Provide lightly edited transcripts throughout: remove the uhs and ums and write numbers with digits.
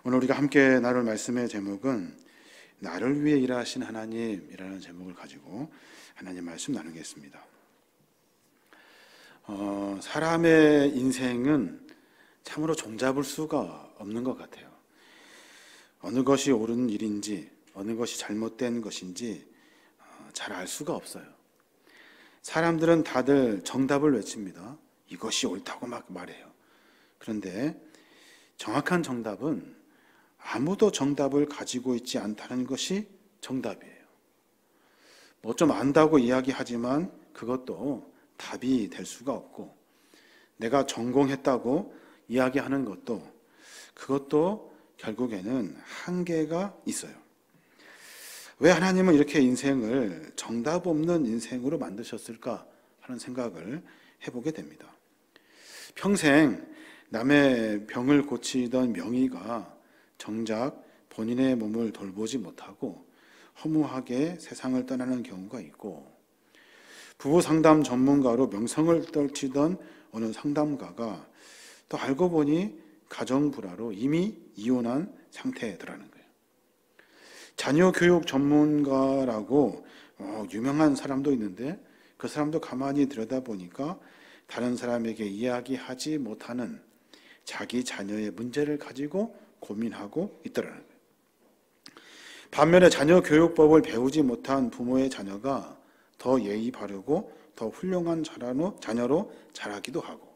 오늘 우리가 함께 나눌 말씀의 제목은 나를 위해 일하신 하나님이라는 제목을 가지고 하나님 말씀 나누겠습니다. 사람의 인생은 참으로 종잡을 수가 없는 것 같아요. 어느 것이 옳은 일인지 어느 것이 잘못된 것인지 잘 알 수가 없어요. 사람들은 다들 정답을 외칩니다. 이것이 옳다고 막 말해요. 그런데 정확한 정답은 아무도 정답을 가지고 있지 않다는 것이 정답이에요. 뭐 좀 안다고 이야기하지만 그것도 답이 될 수가 없고, 내가 전공했다고 이야기하는 그것도 결국에는 한계가 있어요. 왜 하나님은 이렇게 인생을 정답 없는 인생으로 만드셨을까 하는 생각을 해보게 됩니다. 평생 남의 병을 고치던 명의가 정작 본인의 몸을 돌보지 못하고 허무하게 세상을 떠나는 경우가 있고, 부부 상담 전문가로 명성을 떨치던 어느 상담가가 또 알고 보니 가정불화로 이미 이혼한 상태더라는 거예요. 자녀 교육 전문가라고 유명한 사람도 있는데 그 사람도 가만히 들여다보니까 다른 사람에게 이야기하지 못하는 자기 자녀의 문제를 가지고 고민하고 있더라는 거예요. 반면에 자녀 교육법을 배우지 못한 부모의 자녀가 더 예의 바르고 더 훌륭한 자녀로 자라기도 하고,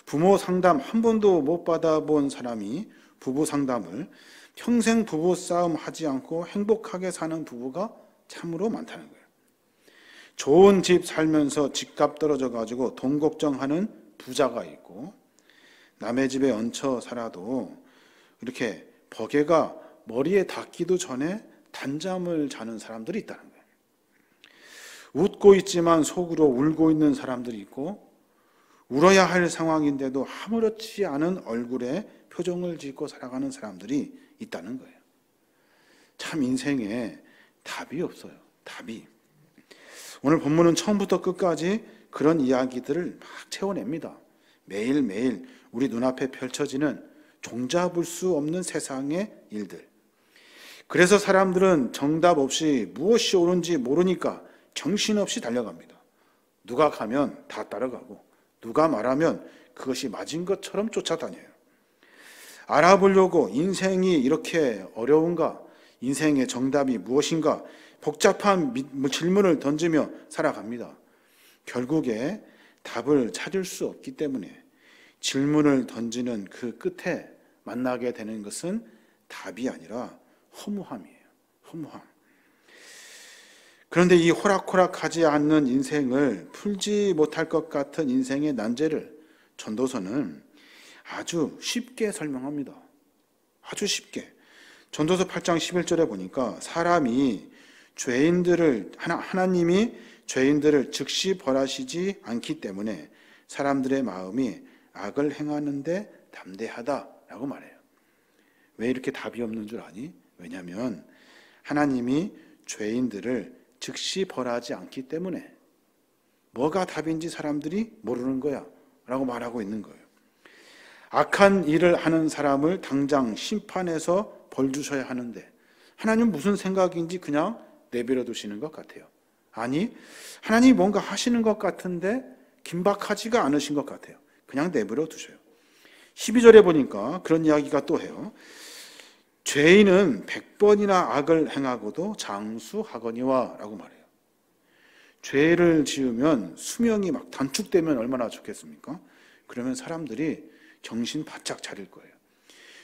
부모 상담 한 번도 못 받아본 사람이 부부 상담을 평생 부부 싸움 하지 않고 행복하게 사는 부부가 참으로 많다는 거예요. 좋은 집 살면서 집값 떨어져 가지고 돈 걱정하는 부자가 있고, 남의 집에 얹혀 살아도 이렇게 버개가 머리에 닿기도 전에 단잠을 자는 사람들이 있다는 거예요. 웃고 있지만 속으로 울고 있는 사람들이 있고, 울어야 할 상황인데도 아무렇지 않은 얼굴에 표정을 짓고 살아가는 사람들이 있다는 거예요. 참 인생에 답이 없어요. 답이. 오늘 본문은 처음부터 끝까지 그런 이야기들을 막 채워냅니다. 매일매일 우리 눈앞에 펼쳐지는 종잡을 수 없는 세상의 일들. 그래서 사람들은 정답 없이 무엇이 옳은지 모르니까 정신없이 달려갑니다. 누가 가면 다 따라가고, 누가 말하면 그것이 맞은 것처럼 쫓아다녀요. 알아보려고 인생이 이렇게 어려운가, 인생의 정답이 무엇인가 복잡한 질문을 던지며 살아갑니다. 결국에 답을 찾을 수 없기 때문에 질문을 던지는 그 끝에 만나게 되는 것은 답이 아니라 허무함이에요. 허무함. 그런데 이 호락호락하지 않는 인생을 풀지 못할 것 같은 인생의 난제를 전도서는 아주 쉽게 설명합니다. 아주 쉽게. 전도서 8장 11절에 보니까 하나님이 죄인들을 즉시 벌하시지 않기 때문에 사람들의 마음이 악을 행하는데 담대하다라고 말해요. 왜 이렇게 답이 없는 줄 아니? 왜냐하면 하나님이 죄인들을 즉시 벌하지 않기 때문에. 뭐가 답인지 사람들이 모르는 거야 라고 말하고 있는 거예요. 악한 일을 하는 사람을 당장 심판해서 벌 주셔야 하는데 하나님 무슨 생각인지 그냥 내버려 두시는 것 같아요. 아니, 하나님이 뭔가 하시는 것 같은데 긴박하지가 않으신 것 같아요. 그냥 내버려 두셔요. 12절에 보니까 그런 이야기가 또 해요. 죄인은 100번이나 악을 행하고도 장수하거니와 라고 말해요. 죄를 지으면 수명이 막 단축되면 얼마나 좋겠습니까? 그러면 사람들이 정신 바짝 차릴 거예요.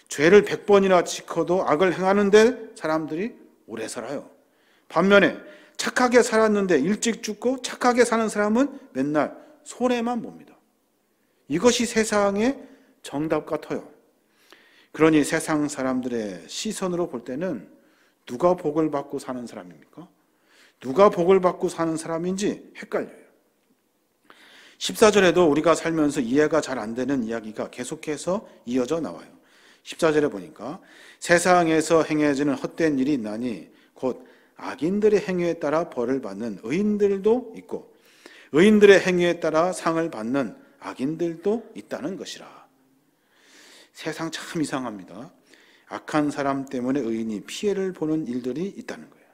죄를 100번이나 지켜도 악을 행하는데 사람들이 오래 살아요. 반면에 착하게 살았는데 일찍 죽고 착하게 사는 사람은 맨날 손해만 봅니다. 이것이 세상의 정답 같아요. 그러니 세상 사람들의 시선으로 볼 때는 누가 복을 받고 사는 사람입니까? 누가 복을 받고 사는 사람인지 헷갈려요. 14절에도 우리가 살면서 이해가 잘 안 되는 이야기가 계속해서 이어져 나와요. 14절에 보니까 세상에서 행해지는 헛된 일이 있나니 곧 악인들의 행위에 따라 벌을 받는 의인들도 있고 의인들의 행위에 따라 상을 받는 악인들도 있다는 것이라. 세상 참 이상합니다. 악한 사람 때문에 의인이 피해를 보는 일들이 있다는 거예요.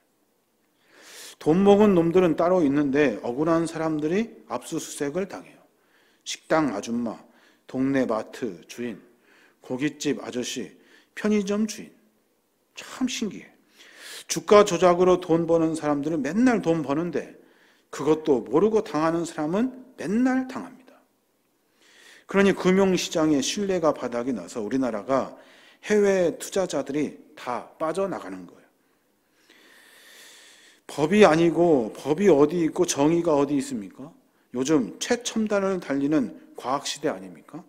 돈 먹은 놈들은 따로 있는데 억울한 사람들이 압수수색을 당해요. 식당 아줌마, 동네 마트 주인, 고깃집 아저씨, 편의점 주인. 참 신기해. 주가 조작으로 돈 버는 사람들은 맨날 돈 버는데 그것도 모르고 당하는 사람은 맨날 당합니다. 그러니 금융시장의 신뢰가 바닥이 나서 우리나라가 해외 투자자들이 다 빠져나가는 거예요. 법이 아니고 법이 어디 있고 정의가 어디 있습니까? 요즘 최첨단을 달리는 과학시대 아닙니까?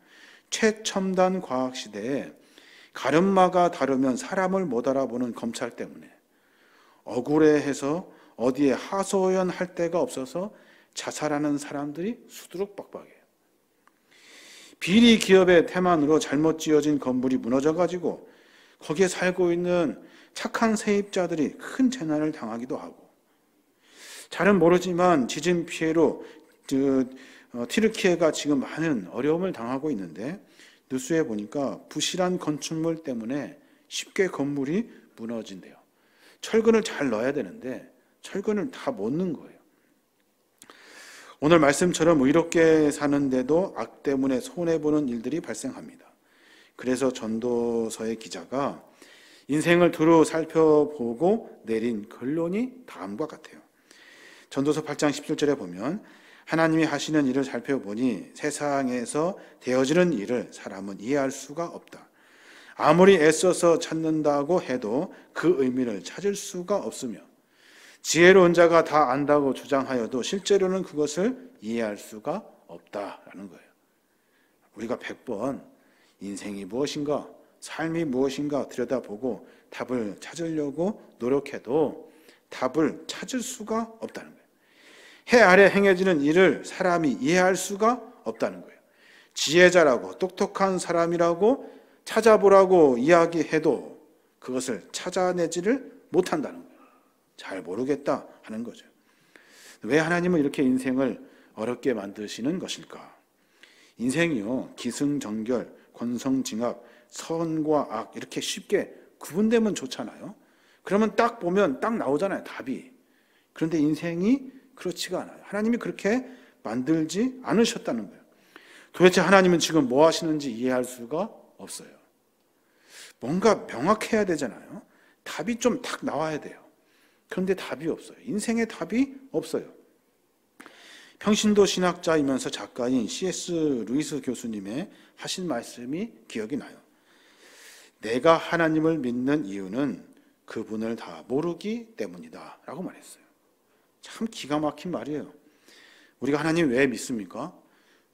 최첨단 과학시대에 가름마가 다르면 사람을 못 알아보는 검찰 때문에 억울해해서 어디에 하소연할 데가 없어서 자살하는 사람들이 수두룩박박해요. 비리 기업의 태만으로 잘못 지어진 건물이 무너져가지고 거기에 살고 있는 착한 세입자들이 큰 재난을 당하기도 하고, 잘은 모르지만 지진 피해로 튀르키예가 지금 많은 어려움을 당하고 있는데 뉴스에 보니까 부실한 건축물 때문에 쉽게 건물이 무너진대요. 철근을 잘 넣어야 되는데 철근을 다 못 넣은 거예요. 오늘 말씀처럼 의롭게 사는데도 악 때문에 손해보는 일들이 발생합니다. 그래서 전도서의 기자가 인생을 두루 살펴보고 내린 결론이 다음과 같아요. 전도서 8장 17절에 보면 하나님이 하시는 일을 살펴보니 세상에서 되어지는 일을 사람은 이해할 수가 없다. 아무리 애써서 찾는다고 해도 그 의미를 찾을 수가 없으며 지혜로운 자가 다 안다고 주장하여도 실제로는 그것을 이해할 수가 없다라는 거예요. 우리가 100번 인생이 무엇인가, 삶이 무엇인가 들여다보고 답을 찾으려고 노력해도 답을 찾을 수가 없다는 거예요. 해 아래 행해지는 일을 사람이 이해할 수가 없다는 거예요. 지혜자라고 똑똑한 사람이라고 찾아보라고 이야기해도 그것을 찾아내지를 못한다는 거예요. 잘 모르겠다 하는 거죠. 왜 하나님은 이렇게 인생을 어렵게 만드시는 것일까? 인생이요, 기승전결, 권성징악, 선과 악 이렇게 쉽게 구분되면 좋잖아요. 그러면 딱 보면 딱 나오잖아요, 답이. 그런데 인생이 그렇지가 않아요. 하나님이 그렇게 만들지 않으셨다는 거예요. 도대체 하나님은 지금 뭐 하시는지 이해할 수가 없어요. 뭔가 명확해야 되잖아요. 답이 좀 딱 나와야 돼요. 그런데 답이 없어요. 인생에 답이 없어요. 평신도 신학자이면서 작가인 C.S. 루이스 교수님의 하신 말씀이 기억이 나요. 내가 하나님을 믿는 이유는 그분을 다 모르기 때문이다 라고 말했어요. 참 기가 막힌 말이에요. 우리가 하나님 왜 믿습니까?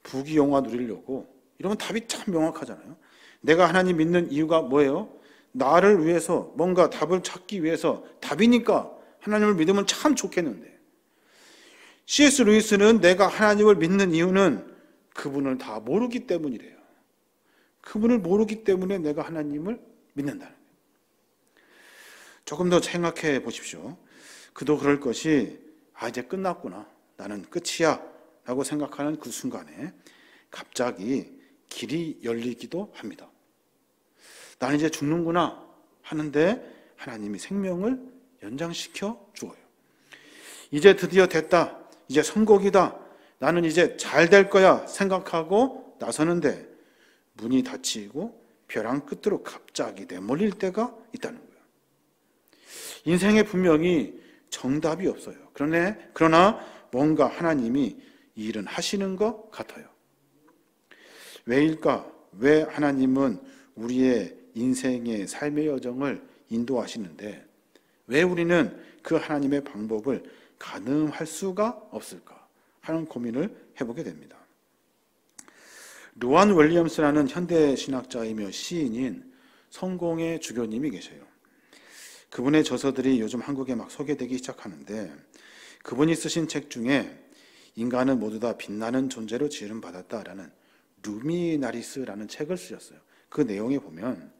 부귀영화 누리려고. 이러면 답이 참 명확하잖아요. 내가 하나님 믿는 이유가 뭐예요? 나를 위해서 뭔가 답을 찾기 위해서 답이니까 하나님을 믿으면 참 좋겠는데, C.S. 루이스는 내가 하나님을 믿는 이유는 그분을 다 모르기 때문이래요. 그분을 모르기 때문에 내가 하나님을 믿는다는 거예요. 조금 더 생각해 보십시오. 그도 그럴 것이 이제 끝났구나, 나는 끝이야 라고 생각하는 그 순간에 갑자기 길이 열리기도 합니다. 나는 이제 죽는구나 하는데 하나님이 생명을 연장시켜 주어요. 이제 드디어 됐다, 이제 선곡이다, 나는 이제 잘 될 거야 생각하고 나서는데 문이 닫히고 벼랑 끝으로 갑자기 내몰릴 때가 있다는 거예요. 인생에 분명히 정답이 없어요. 그러나 뭔가 하나님이 이 일은 하시는 것 같아요. 왜일까? 왜 하나님은 우리의 인생의 삶의 여정을 인도하시는데 왜 우리는 그 하나님의 방법을 가늠할 수가 없을까 하는 고민을 해보게 됩니다. 루안 윌리엄스라는 현대 신학자이며 시인인 성공의 주교님이 계셔요. 그분의 저서들이 요즘 한국에 막 소개되기 시작하는데 그분이 쓰신 책 중에 인간은 모두 다 빛나는 존재로 지음받았다라는 루미나리스라는 책을 쓰셨어요. 그 내용에 보면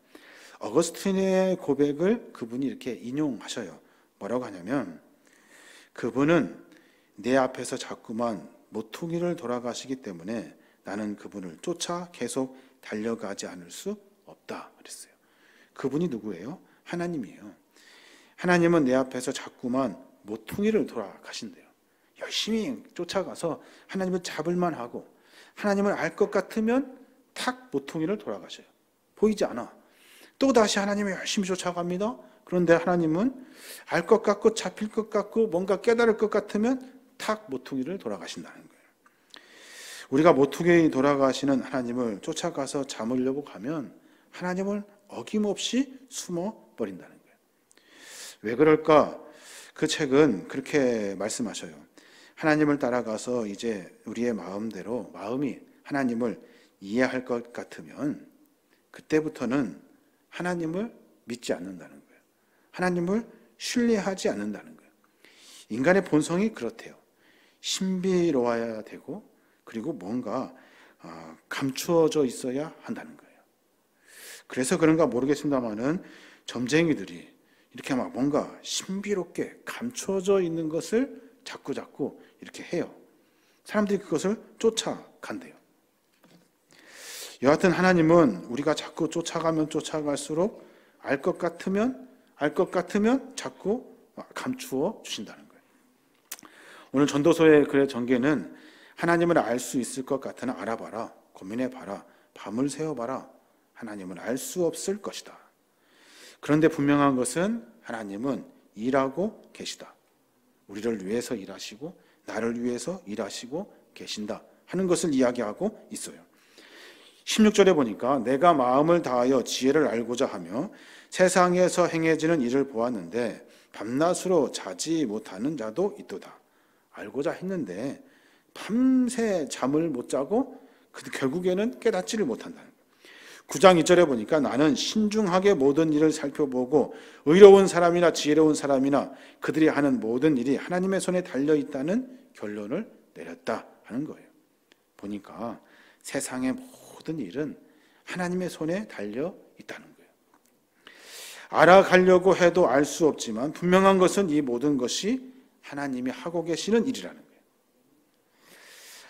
어거스틴의 고백을 그분이 이렇게 인용하셔요. 뭐라고 하냐면, 그분은 내 앞에서 자꾸만 모퉁이를 돌아가시기 때문에 나는 그분을 쫓아 계속 달려가지 않을 수 없다 그랬어요. 그분이 누구예요? 하나님이에요. 하나님은 내 앞에서 자꾸만 모퉁이를 돌아가신대요. 열심히 쫓아가서 하나님을 잡을만 하고 하나님을 알 것 같으면 탁 모퉁이를 돌아가셔요. 보이지 않아. 또 다시 하나님을 열심히 쫓아갑니다. 그런데 하나님은 알 것 같고 잡힐 것 같고 뭔가 깨달을 것 같으면 탁 모퉁이를 돌아가신다는 거예요. 우리가 모퉁이 돌아가시는 하나님을 쫓아가서 잡으려고 하면 하나님을 어김없이 숨어버린다는 거예요. 왜 그럴까? 그 책은 그렇게 말씀하셔요. 하나님을 따라가서 이제 우리의 마음대로 마음이 하나님을 이해할 것 같으면 그때부터는 하나님을 믿지 않는다는 거예요. 하나님을 신뢰하지 않는다는 거예요. 인간의 본성이 그렇대요. 신비로워야 되고 그리고 뭔가 감추어져 있어야 한다는 거예요. 그래서 그런가 모르겠습니다만은 점쟁이들이 이렇게 막 뭔가 신비롭게 감추어져 있는 것을 자꾸 이렇게 해요. 사람들이 그것을 쫓아간대요. 여하튼 하나님은 우리가 자꾸 쫓아가면 쫓아갈수록 알 것 같으면 자꾸 감추어 주신다는 거예요. 오늘 전도서의 글의 전개는 하나님을 알 수 있을 것 같으나 알아봐라, 고민해봐라, 밤을 새워봐라. 하나님은 알 수 없을 것이다. 그런데 분명한 것은 하나님은 일하고 계시다. 우리를 위해서 일하시고 나를 위해서 일하시고 계신다 하는 것을 이야기하고 있어요. 16절에 보니까 내가 마음을 다하여 지혜를 알고자 하며 세상에서 행해지는 일을 보았는데 밤낮으로 자지 못하는 자도 있도다. 알고자 했는데 밤새 잠을 못 자고 결국에는 깨닫지를 못한다는 거예요. 9장 2절에 보니까 나는 신중하게 모든 일을 살펴보고 의로운 사람이나 지혜로운 사람이나 그들이 하는 모든 일이 하나님의 손에 달려있다는 결론을 내렸다 하는 거예요. 보니까 세상의 모든 일은 하나님의 손에 달려있다는 거예요. 알아가려고 해도 알 수 없지만 분명한 것은 이 모든 것이 하나님이 하고 계시는 일이라는 거예요.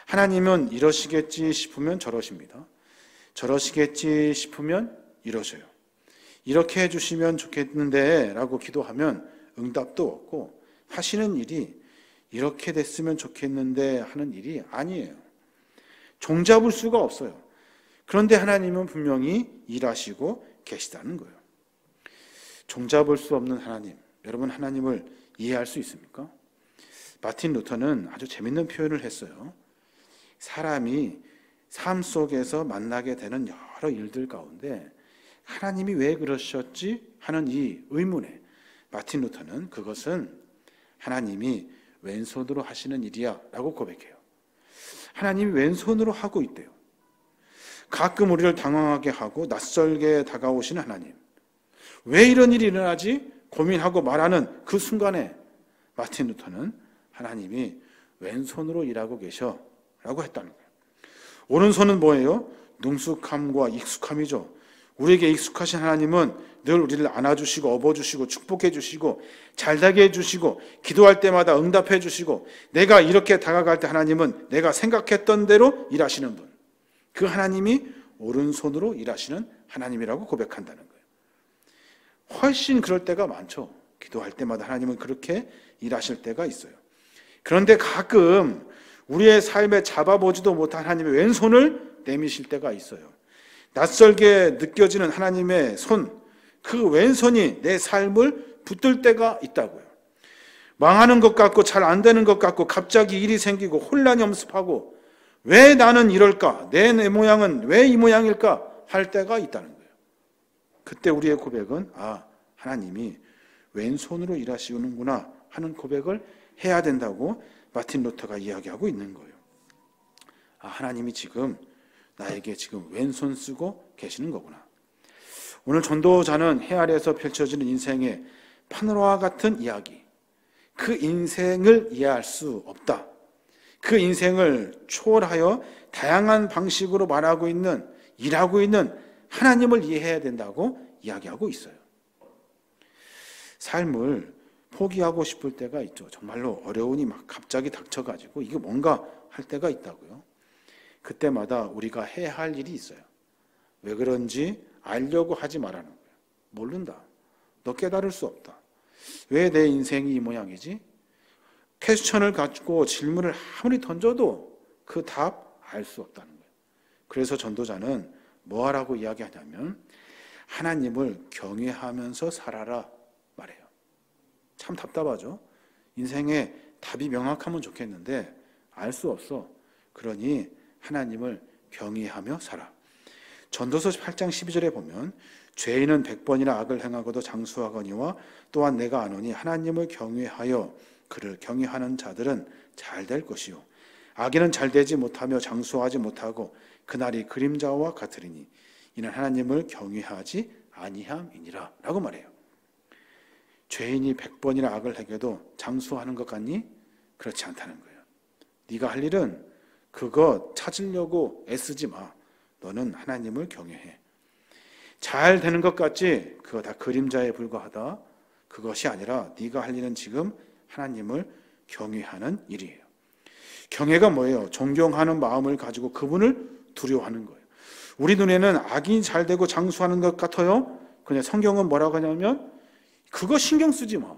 하나님은 이러시겠지 싶으면 저러십니다. 저러시겠지 싶으면 이러셔요. 이렇게 해주시면 좋겠는데 라고 기도하면 응답도 없고 하시는 일이 이렇게 됐으면 좋겠는데 하는 일이 아니에요. 종잡을 수가 없어요. 그런데 하나님은 분명히 일하시고 계시다는 거예요. 종잡을 수 없는 하나님, 여러분 하나님을 이해할 수 있습니까? 마틴 루터는 아주 재밌는 표현을 했어요. 사람이 삶 속에서 만나게 되는 여러 일들 가운데 하나님이 왜 그러셨지 하는 이 의문에 마틴 루터는 그것은 하나님이 왼손으로 하시는 일이야 라고 고백해요. 하나님이 왼손으로 하고 있대요. 가끔 우리를 당황하게 하고 낯설게 다가오시는 하나님, 왜 이런 일이 일어나지? 고민하고 말하는 그 순간에 마틴 루터는 하나님이 왼손으로 일하고 계셔 라고 했다는 거예요. 오른손은 뭐예요? 능숙함과 익숙함이죠. 우리에게 익숙하신 하나님은 늘 우리를 안아주시고 업어주시고 축복해주시고 잘되게 해주시고 기도할 때마다 응답해주시고 내가 이렇게 다가갈 때 하나님은 내가 생각했던 대로 일하시는 분, 그 하나님이 오른손으로 일하시는 하나님이라고 고백한다는 거예요. 훨씬 그럴 때가 많죠. 기도할 때마다 하나님은 그렇게 일하실 때가 있어요. 그런데 가끔 우리의 삶에 잡아보지도 못한 하나님의 왼손을 내미실 때가 있어요. 낯설게 느껴지는 하나님의 손, 그 왼손이 내 삶을 붙들 때가 있다고요. 망하는 것 같고 잘 안 되는 것 같고 갑자기 일이 생기고 혼란이 엄습하고 왜 나는 이럴까? 내 모양은 왜 이 모양일까? 할 때가 있다는 거예요. 그때 우리의 고백은 하나님이 왼손으로 일하시는구나 하는 고백을 해야 된다고 마틴 루터가 이야기하고 있는 거예요. 하나님이 지금 나에게 지금 왼손 쓰고 계시는 거구나. 오늘 전도자는 해 아래에서 펼쳐지는 인생의 파노라마 같은 이야기, 그 인생을 이해할 수 없다. 그 인생을 초월하여 다양한 방식으로 말하고 있는, 일하고 있는 하나님을 이해해야 된다고 이야기하고 있어요. 삶을 포기하고 싶을 때가 있죠. 정말로 어려움이 막 갑자기 닥쳐가지고 이게 뭔가 할 때가 있다고요. 그때마다 우리가 해야 할 일이 있어요. 왜 그런지 알려고 하지 말라는 거예요. 모른다. 너 깨달을 수 없다. 왜 내 인생이 이 모양이지? 퀘스천을 가지고 질문을 아무리 던져도 그 답 알 수 없다는 거예요. 그래서 전도자는 뭐 하라고 이야기하냐면 하나님을 경외하면서 살아라 말해요. 참 답답하죠? 인생에 답이 명확하면 좋겠는데 알 수 없어. 그러니 하나님을 경외하며 살아. 전도서 8장 12절에 보면 죄인은 100번이나 악을 행하고도 장수하거니와 또한 내가 아노니 하나님을 경외하여 그를 경외하는 자들은 잘 될 것이요 악인은 잘 되지 못하며 장수하지 못하고 그날이 그림자와 같으리니 이는 하나님을 경외하지 아니함이니라 라고 말해요. 죄인이 100번이나 악을 행해도 장수하는 것 같니? 그렇지 않다는 거예요. 네가 할 일은 그거 찾으려고 애쓰지 마. 너는 하나님을 경외해. 잘 되는 것 같지? 그거 다 그림자에 불과하다. 그것이 아니라 네가 할 일은 지금 하나님을 경외하는 일이에요. 경외가 뭐예요? 존경하는 마음을 가지고 그분을 두려워하는 거예요. 우리 눈에는 악이 잘 되고 장수하는 것 같아요. 그냥 성경은 뭐라고 하냐면 그거 신경 쓰지 마.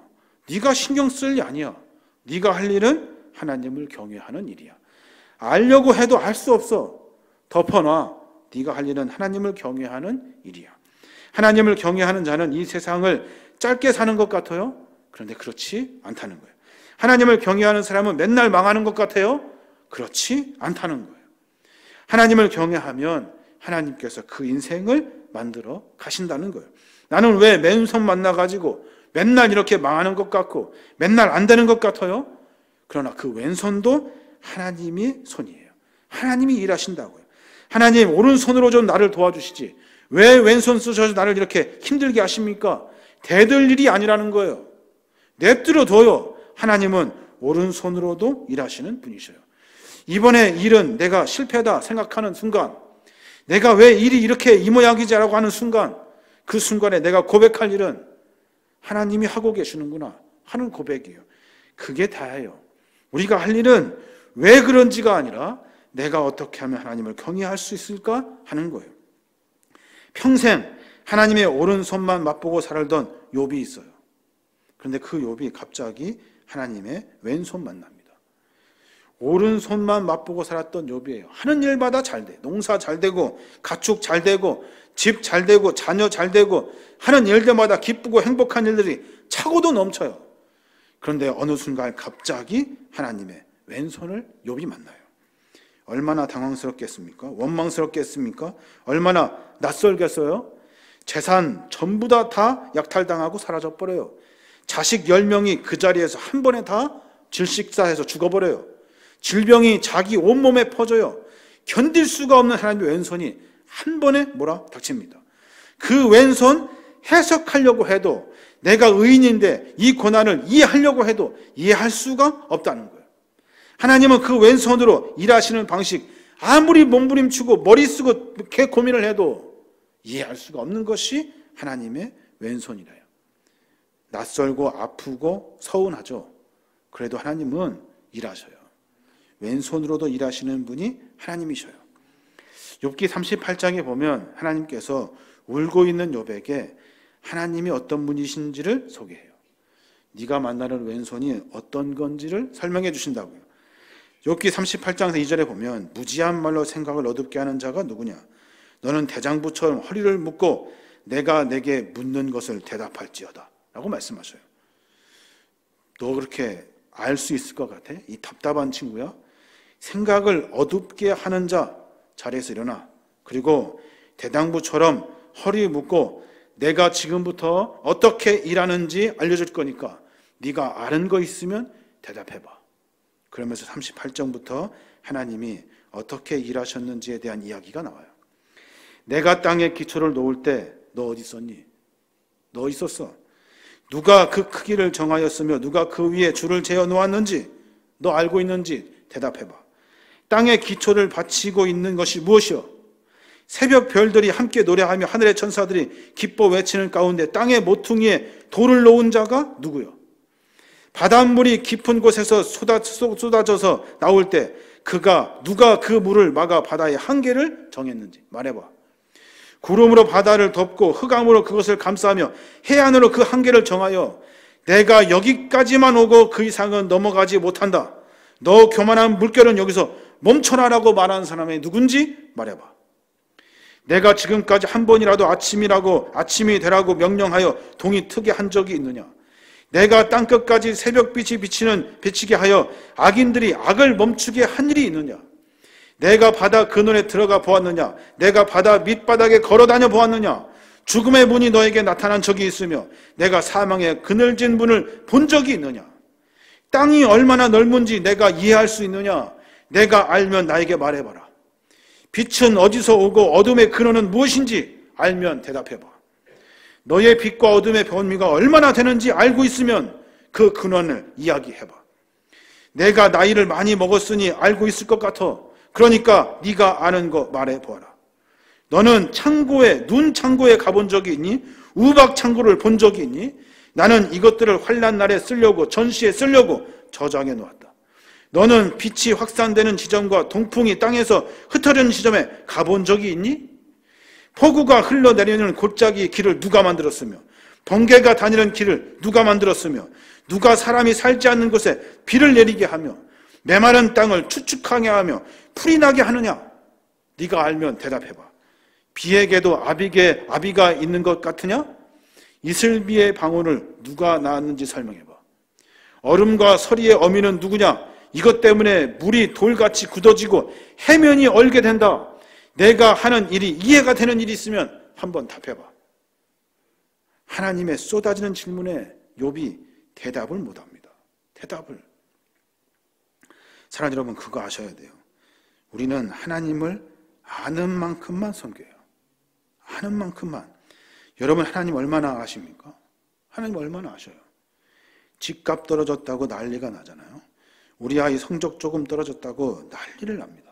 네가 신경 쓸 일 아니야. 네가 할 일은 하나님을 경외하는 일이야. 알려고 해도 알 수 없어. 덮어놔. 네가 할 일은 하나님을 경외하는 일이야. 하나님을 경외하는 자는 이 세상을 짧게 사는 것 같아요. 그런데 그렇지 않다는 거예요. 하나님을 경외하는 사람은 맨날 망하는 것 같아요. 그렇지 않다는 거예요. 하나님을 경외하면 하나님께서 그 인생을 만들어 가신다는 거예요. 나는 왜 맨손 만나가지고 맨날 이렇게 망하는 것 같고 맨날 안 되는 것 같아요? 그러나 그 왼손도 하나님의 손이에요. 하나님이 일하신다고요. 하나님 오른손으로 좀 나를 도와주시지 왜 왼손 쓰셔서 나를 이렇게 힘들게 하십니까? 대들 일이 아니라는 거예요. 냅두려 둬요. 하나님은 오른손으로도 일하시는 분이셔요. 이번에 일은 내가 실패다 생각하는 순간, 내가 왜 일이 이렇게 이 모양이지라고 하는 순간, 그 순간에 내가 고백할 일은 하나님이 하고 계시는구나 하는 고백이에요. 그게 다예요. 우리가 할 일은 왜 그런지가 아니라 내가 어떻게 하면 하나님을 경외할 수 있을까 하는 거예요. 평생 하나님의 오른손만 맛보고 살던 욥이 있어요. 그런데 그 욥이 갑자기 하나님의 왼손 만납니다. 오른손만 맛보고 살았던 욥이에요. 하는 일마다 잘 돼. 농사 잘 되고 가축 잘 되고 집 잘 되고 자녀 잘 되고 하는 일들마다 기쁘고 행복한 일들이 차고도 넘쳐요. 그런데 어느 순간 갑자기 하나님의 왼손을 욥이 만나요. 얼마나 당황스럽겠습니까? 원망스럽겠습니까? 얼마나 낯설겠어요? 재산 전부 다 약탈당하고 사라져버려요. 자식 10명이 그 자리에서 한 번에 다 질식사해서 죽어버려요. 질병이 자기 온몸에 퍼져요. 견딜 수가 없는 하나님의 왼손이 한 번에 몰아닥칩니다. 그 왼손 해석하려고 해도 내가 의인인데 이 고난을 이해하려고 해도 이해할 수가 없다는 거예요. 하나님은 그 왼손으로 일하시는 방식 아무리 몸부림치고 머리 쓰고 이렇게 고민을 해도 이해할 수가 없는 것이 하나님의 왼손이래요. 낯설고 아프고 서운하죠. 그래도 하나님은 일하셔요. 왼손으로도 일하시는 분이 하나님이셔요. 욥기 38장에 보면 하나님께서 울고 있는 욥에게 하나님이 어떤 분이신지를 소개해요. 네가 만나는 왼손이 어떤 건지를 설명해 주신다고요. 욥기 38장 2절에 보면 무지한 말로 생각을 어둡게 하는 자가 누구냐? 너는 대장부처럼 허리를 묶고 내가 내게 묻는 것을 대답할지어다 라고 말씀하셔요. 너 그렇게 알 수 있을 것 같아? 이 답답한 친구야? 생각을 어둡게 하는 자 자리에서 일어나. 그리고 대장부처럼 허리 묶고 내가 지금부터 어떻게 일하는지 알려줄 거니까 네가 아는 거 있으면 대답해봐. 그러면서 38장부터 하나님이 어떻게 일하셨는지에 대한 이야기가 나와요. 내가 땅에 기초를 놓을 때 너 어디 있었니? 너 있었어. 누가 그 크기를 정하였으며 누가 그 위에 줄을 재어 놓았는지 너 알고 있는지 대답해봐. 땅에 기초를 바치고 있는 것이 무엇이요? 새벽 별들이 함께 노래하며 하늘의 천사들이 기뻐 외치는 가운데 땅의 모퉁이에 돌을 놓은 자가 누구요? 바닷물이 깊은 곳에서 쏟아져서 나올 때 누가 그 물을 막아 바다의 한계를 정했는지 말해봐. 구름으로 바다를 덮고 흑암으로 그것을 감싸며 해안으로 그 한계를 정하여 내가 여기까지만 오고 그 이상은 넘어가지 못한다. 너 교만한 물결은 여기서 멈춰라라고 말하는 사람이 누군지 말해봐. 내가 지금까지 한 번이라도 아침이 되라고 명령하여 동이 트게 한 적이 있느냐? 내가 땅끝까지 새벽빛이 비치게 하여 악인들이 악을 멈추게 한 일이 있느냐? 내가 바다 근원에 들어가 보았느냐? 내가 바다 밑바닥에 걸어다녀 보았느냐? 죽음의 문이 너에게 나타난 적이 있으며 내가 사망의 그늘진 문을 본 적이 있느냐? 땅이 얼마나 넓은지 내가 이해할 수 있느냐? 내가 알면 나에게 말해봐라. 빛은 어디서 오고 어둠의 근원은 무엇인지 알면 대답해봐. 너의 빛과 어둠의 변미가 얼마나 되는지 알고 있으면 그 근원을 이야기해봐. 내가 나이를 많이 먹었으니 알고 있을 것 같아. 그러니까 네가 아는 거 말해보아라. 너는 눈 창고에 가본 적이 있니? 우박 창고를 본 적이 있니? 나는 이것들을 환난 날에 쓰려고, 전시에 쓰려고 저장해 놓았다. 너는 빛이 확산되는 지점과 동풍이 땅에서 흩어지는 지점에 가본 적이 있니? 폭우가 흘러내리는 골짜기 길을 누가 만들었으며 번개가 다니는 길을 누가 만들었으며 누가 사람이 살지 않는 곳에 비를 내리게 하며 메마른 땅을 축축하게 하며 풀이 나게 하느냐? 네가 알면 대답해봐. 비에게도 아비가 있는 것 같으냐? 이슬비의 방울을 누가 낳았는지 설명해봐. 얼음과 서리의 어미는 누구냐? 이것 때문에 물이 돌같이 굳어지고 해면이 얼게 된다. 내가 하는 일이 이해가 되는 일이 있으면 한번 답해봐. 하나님의 쏟아지는 질문에 욥이 대답을 못합니다. 대답을. 사랑하는 여러분, 그거 아셔야 돼요. 우리는 하나님을 아는 만큼만 섬겨요. 아는 만큼만. 여러분, 하나님 얼마나 아십니까? 하나님 얼마나 아셔요. 집값 떨어졌다고 난리가 나잖아요. 우리 아이 성적 조금 떨어졌다고 난리를 납니다.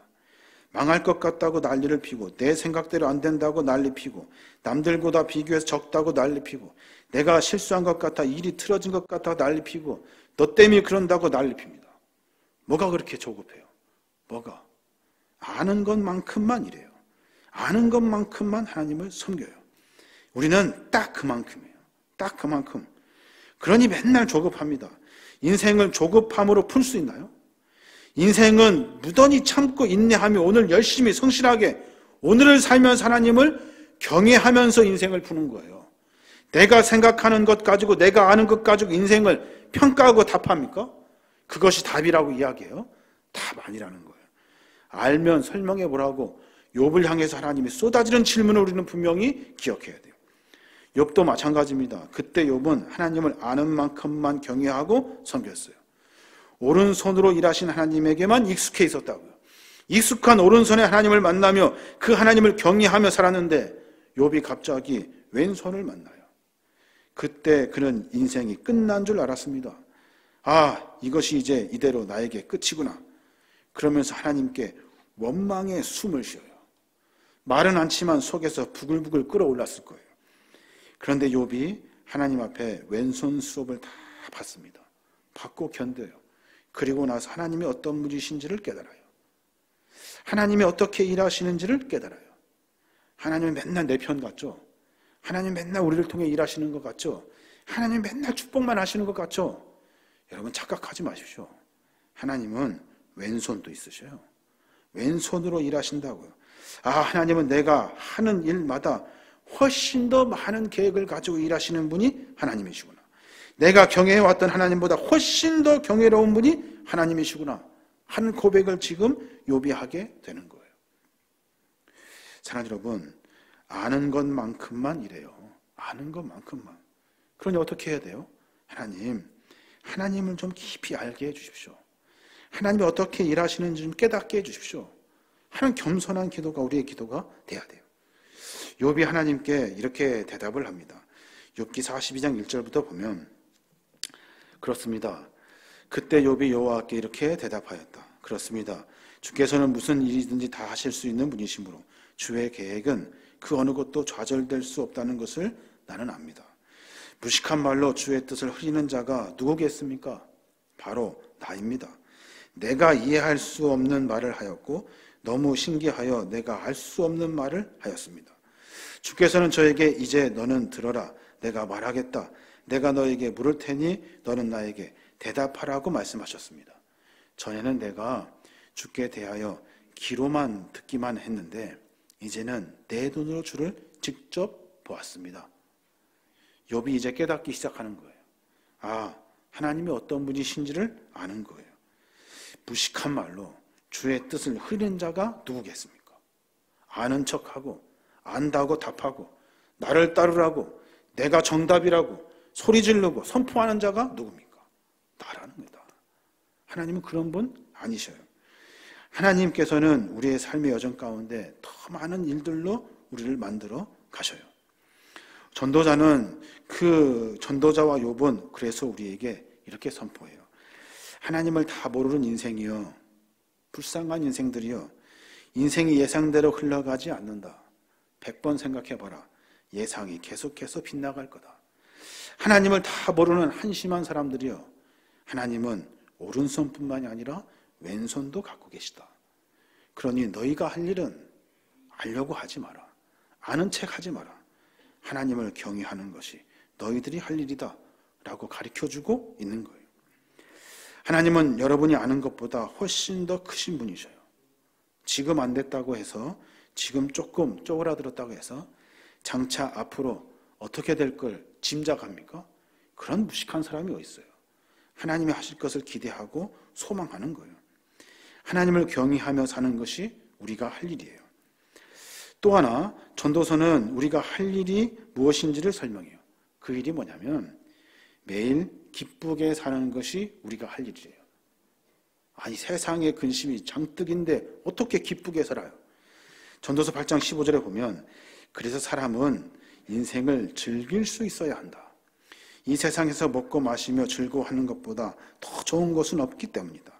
망할 것 같다고 난리를 피고, 내 생각대로 안 된다고 난리 피고, 남들보다 비교해서 적다고 난리 피고, 내가 실수한 것 같아, 일이 틀어진 것 같아 난리 피고, 너 때문에 그런다고 난리 핍니다. 뭐가 그렇게 조급해요? 뭐가? 아는 것만큼만 이래요. 아는 것만큼만 하나님을 섬겨요. 우리는 딱 그만큼이에요. 딱 그만큼. 그러니 맨날 조급합니다. 인생을 조급함으로 풀 수 있나요? 인생은 무던히 참고 인내하며 오늘 열심히 성실하게 오늘을 살면서 하나님을 경외하면서 인생을 푸는 거예요. 내가 생각하는 것 가지고 내가 아는 것 가지고 인생을 평가하고 답합니까? 그것이 답이라고 이야기해요? 답 아니라는 거예요. 알면 설명해 보라고 욥을 향해서 하나님이 쏟아지는 질문을 우리는 분명히 기억해야 돼요. 욥도 마찬가지입니다. 그때 욥은 하나님을 아는 만큼만 경외하고 섬겼어요. 오른손으로 일하신 하나님에게만 익숙해 있었다고요. 익숙한 오른손에 하나님을 만나며 그 하나님을 경외하며 살았는데 욥이 갑자기 왼손을 만나요. 그때 그는 인생이 끝난 줄 알았습니다. 아, 이것이 이제 이대로 나에게 끝이구나. 그러면서 하나님께 원망의 숨을 쉬어요. 말은 않지만 속에서 부글부글 끓어올랐을 거예요. 그런데 욥이 하나님 앞에 왼손 수업을 다 받습니다. 받고 견뎌요. 그리고 나서 하나님이 어떤 분이신지를 깨달아요. 하나님이 어떻게 일하시는지를 깨달아요. 하나님은 맨날 내 편 같죠? 하나님 맨날 우리를 통해 일하시는 것 같죠? 하나님 맨날 축복만 하시는 것 같죠? 여러분 착각하지 마십시오. 하나님은 왼손도 있으셔요. 왼손으로 일하신다고요. 아, 하나님은 내가 하는 일마다 훨씬 더 많은 계획을 가지고 일하시는 분이 하나님이시구나. 내가 경외해왔던 하나님보다 훨씬 더 경외로운 분이 하나님이시구나 하는 고백을 지금 욥이 하게 되는 거예요. 사랑하는 여러분, 아는 것만큼만 이래요. 아는 것만큼만. 그러니 어떻게 해야 돼요? 하나님을 좀 깊이 알게 해주십시오. 하나님이 어떻게 일하시는지 좀 깨닫게 해주십시오. 하는 겸손한 기도가 우리의 기도가 돼야 돼요. 욥이 하나님께 이렇게 대답을 합니다. 욥기 42장 1절부터 보면 그렇습니다. 그때 욥이 여호와께 이렇게 대답하였다. 그렇습니다. 주께서는 무슨 일이든지 다 하실 수 있는 분이시므로 주의 계획은 그 어느 것도 좌절될 수 없다는 것을 나는 압니다. 무식한 말로 주의 뜻을 흐리는 자가 누구겠습니까? 바로 나입니다. 내가 이해할 수 없는 말을 하였고 너무 신기하여 내가 알 수 없는 말을 하였습니다. 주께서는 저에게 이제 너는 들어라. 내가 말하겠다. 내가 너에게 물을 테니 너는 나에게 대답하라고 말씀하셨습니다. 전에는 내가 주께 대하여 귀로만 듣기만 했는데 이제는 내 눈으로 주를 직접 보았습니다. 욥이 이제 깨닫기 시작하는 거예요. 아, 하나님이 어떤 분이신지를 아는 거예요. 무식한 말로 주의 뜻을 흐리는 자가 누구겠습니까? 아는 척하고 안다고 답하고 나를 따르라고 내가 정답이라고 소리 지르고 선포하는 자가 누굽니까? 나라는 거다. 하나님은 그런 분 아니셔요. 하나님께서는 우리의 삶의 여정 가운데 더 많은 일들로 우리를 만들어 가셔요. 전도자는 전도자와 욥은 그래서 우리에게 이렇게 선포해요. 하나님을 다 모르는 인생이요, 불쌍한 인생들이요, 인생이 예상대로 흘러가지 않는다. 100번 생각해봐라. 예상이 계속해서 빗나갈 거다. 하나님을 다 모르는 한심한 사람들이요, 하나님은 오른손뿐만이 아니라 왼손도 갖고 계시다. 그러니 너희가 할 일은 알려고 하지 마라. 아는 척 하지 마라. 하나님을 경외하는 것이 너희들이 할 일이다 라고 가르쳐주고 있는 거예요. 하나님은 여러분이 아는 것보다 훨씬 더 크신 분이셔요. 지금 안 됐다고 해서, 지금 조금 쪼그라들었다고 해서 장차 앞으로 어떻게 될 걸 짐작합니까? 그런 무식한 사람이 어디 있어요. 하나님이 하실 것을 기대하고 소망하는 거예요. 하나님을 경외하며 사는 것이 우리가 할 일이에요. 또 하나, 전도서는 우리가 할 일이 무엇인지를 설명해요. 그 일이 뭐냐면 매일 기쁘게 사는 것이 우리가 할 일이에요. 아니, 세상에 근심이 장뜩인데 어떻게 기쁘게 살아요? 전도서 8장 15절에 보면 그래서 사람은 인생을 즐길 수 있어야 한다. 이 세상에서 먹고 마시며 즐거워하는 것보다 더 좋은 것은 없기 때문이다.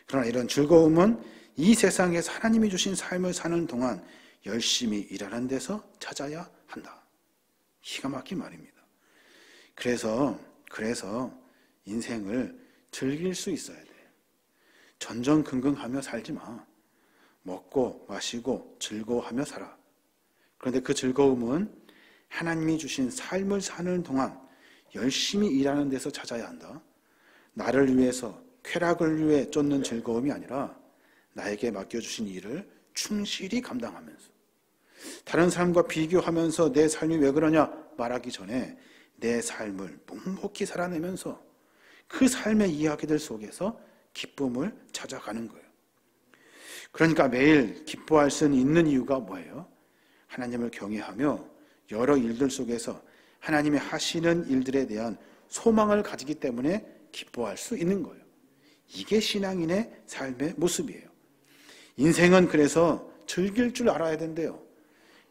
그러나 이런 즐거움은 이 세상에서 하나님이 주신 삶을 사는 동안 열심히 일하는 데서 찾아야 한다. 기가 막힌 말입니다. 그래서 인생을 즐길 수 있어야 돼. 전전긍긍하며 살지 마. 먹고 마시고 즐거워하며 살아. 그런데 그 즐거움은 하나님이 주신 삶을 사는 동안 열심히 일하는 데서 찾아야 한다. 나를 위해서, 쾌락을 위해 쫓는 즐거움이 아니라 나에게 맡겨주신 일을 충실히 감당하면서, 다른 사람과 비교하면서 내 삶이 왜 그러냐 말하기 전에 내 삶을 묵묵히 살아내면서 그 삶의 이야기들 속에서 기쁨을 찾아가는 거예요. 그러니까 매일 기뻐할 수 있는 이유가 뭐예요? 하나님을 경외하며 여러 일들 속에서 하나님이 하시는 일들에 대한 소망을 가지기 때문에 기뻐할 수 있는 거예요. 이게 신앙인의 삶의 모습이에요. 인생은 그래서 즐길 줄 알아야 된대요.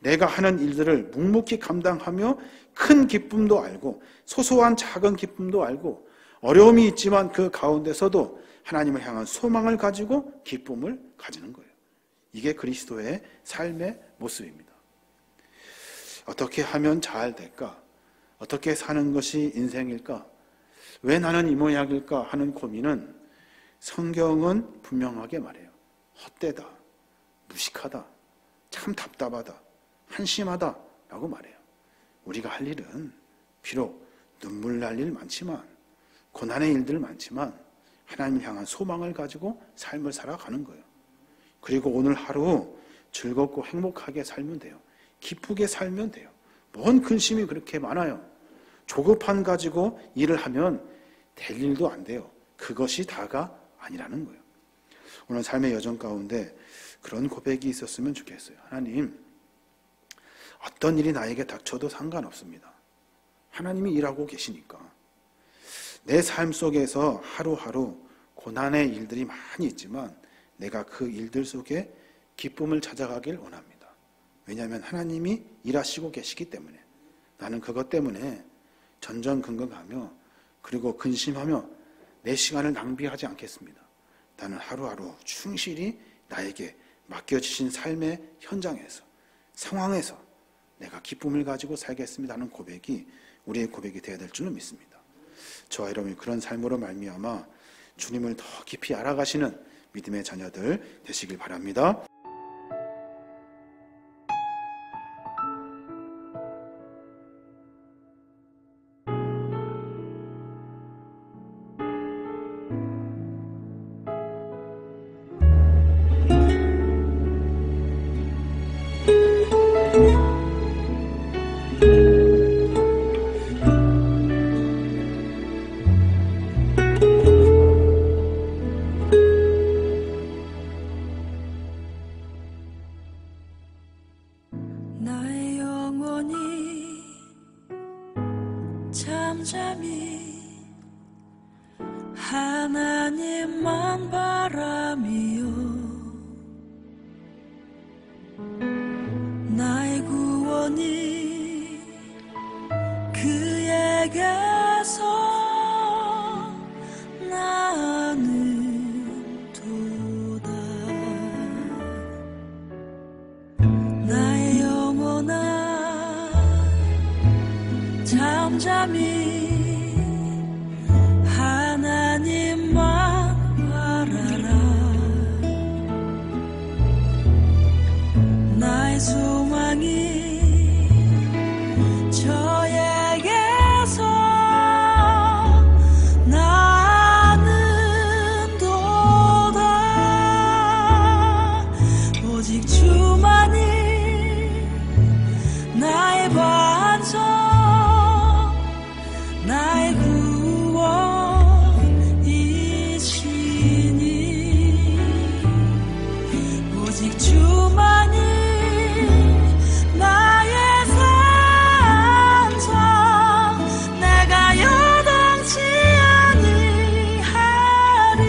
내가 하는 일들을 묵묵히 감당하며 큰 기쁨도 알고 소소한 작은 기쁨도 알고 어려움이 있지만 그 가운데서도 하나님을 향한 소망을 가지고 기쁨을 가지는 거예요. 이게 그리스도의 삶의 모습입니다. 어떻게 하면 잘 될까? 어떻게 사는 것이 인생일까? 왜 나는 이 모양일까 하는 고민은 성경은 분명하게 말해요. 헛되다, 무식하다, 참 답답하다, 한심하다 라고 말해요. 우리가 할 일은 비록 눈물 날 일 많지만, 고난의 일들 많지만 하나님을 향한 소망을 가지고 삶을 살아가는 거예요. 그리고 오늘 하루 즐겁고 행복하게 살면 돼요. 기쁘게 살면 돼요. 뭔 근심이 그렇게 많아요. 조급한 가지고 일을 하면 될 일도 안 돼요. 그것이 다가 아니라는 거예요. 오늘 삶의 여정 가운데 그런 고백이 있었으면 좋겠어요. 하나님, 어떤 일이 나에게 닥쳐도 상관없습니다. 하나님이 일하고 계시니까. 내 삶 속에서 하루하루 고난의 일들이 많이 있지만 내가 그 일들 속에 기쁨을 찾아가길 원합니다. 왜냐하면 하나님이 일하시고 계시기 때문에. 나는 그것 때문에 전전긍긍하며 그리고 근심하며 내 시간을 낭비하지 않겠습니다. 나는 하루하루 충실히 나에게 맡겨주신 삶의 현장에서, 상황에서 내가 기쁨을 가지고 살겠습니다 하는 고백이 우리의 고백이 되어야 될 줄로 믿습니다. 저와 여러분이 그런 삶으로 말미암아 주님을 더 깊이 알아가시는 믿음의 자녀들 되시길 바랍니다. 잠잠히 하나님만 바라미요 나의 구원이 그에게서 나는 도다 나의 영혼아 잠잠히 하나님만 바라라 나의 소망이 저에게서 나는 도다 오직 주만이 나의 반석 나의 구원이시니 오직 주만이 나의 산성 내가 여동치 아니하리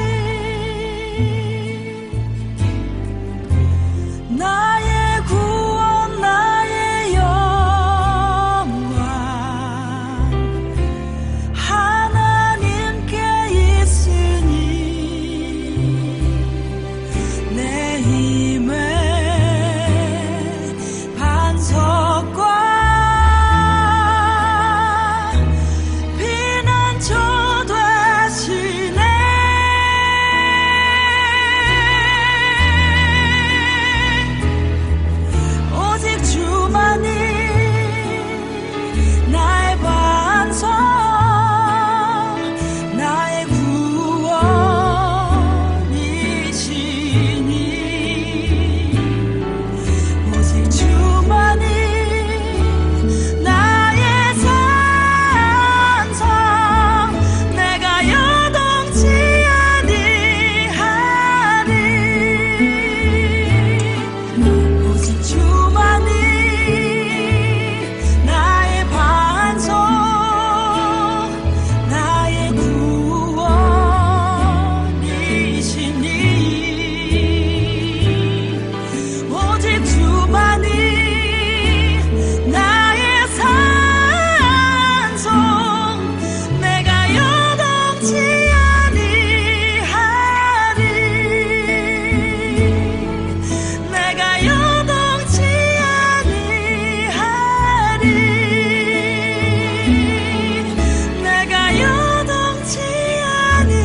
나의 구원 나의 영광 하나님께 있으니 내 힘의 반석과 피난처 되시네 오직 주만이 나의 반석 나의 구원이시니 오직 주만이 나의 산성 내가 여동치 아니하리 오직 주만이 나의 반석 나의 구원이시니 오직 주만이 나의 산성 내가 여동치 아니하리 내가 여동치 아니하리 내가 여동치 아니하리